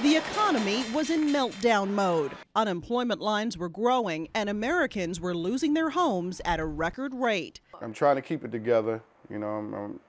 The economy was in meltdown mode. Unemployment lines were growing and Americans were losing their homes at a record rate. I'm trying to keep it together. You know,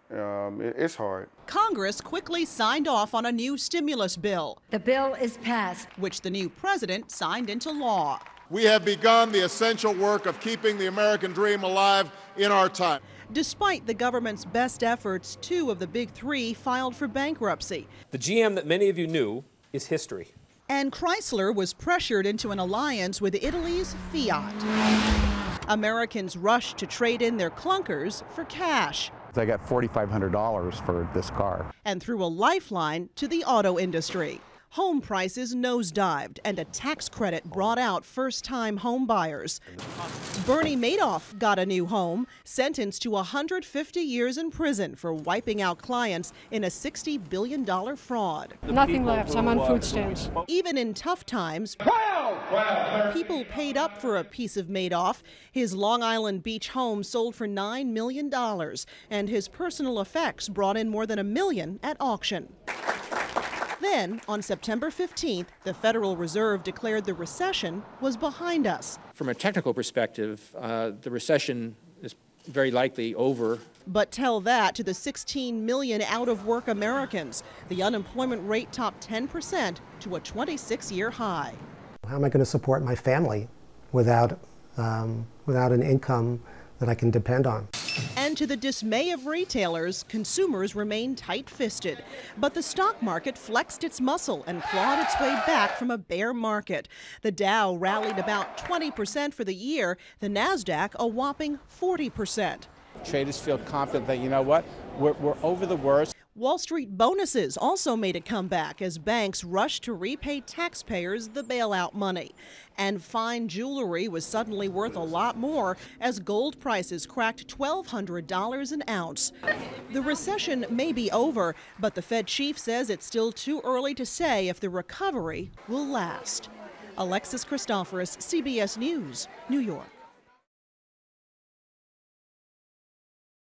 it's hard. Congress quickly signed off on a new stimulus bill. The bill is passed, which the new president signed into law. We have begun the essential work of keeping the American dream alive in our time. Despite the government's best efforts, 2 of the big 3 filed for bankruptcy. The GM that many of you knew is history. And Chrysler was pressured into an alliance with Italy's Fiat. Americans rushed to trade in their clunkers for cash. I got $4,500 for this car. And threw a lifeline to the auto industry. Home prices nosedived and a tax credit brought out first-time home buyers. Bernie Madoff got a new home, sentenced to 150 years in prison for wiping out clients in a $60 billion fraud. Nothing left. I'm on food stamps. Even in tough times, people paid up for a piece of Madoff. His Long Island Beach home sold for $9 million, and his personal effects brought in more than $1 million at auction. Then, on September 15th, the Federal Reserve declared the recession was behind us. From a technical perspective, the recession is very likely over. But tell that to the 16 million out-of-work Americans. The unemployment rate topped 10% to a 26-year high. How am I going to support my family without an income that I can depend on? And to the dismay of retailers, consumers remain tight-fisted. But the stock market flexed its muscle and clawed its way back from a bear market. The Dow rallied about 20% for the year, the NASDAQ a whopping 40%. Traders feel confident that, you know what, we're over the worst. Wall Street bonuses also made a comeback as banks rushed to repay taxpayers the bailout money. And fine jewelry was suddenly worth a lot more as gold prices cracked $1,200 an ounce. The recession may be over, but the Fed chief says it's still too early to say if the recovery will last. Alexis Christoforous, CBS News, New York.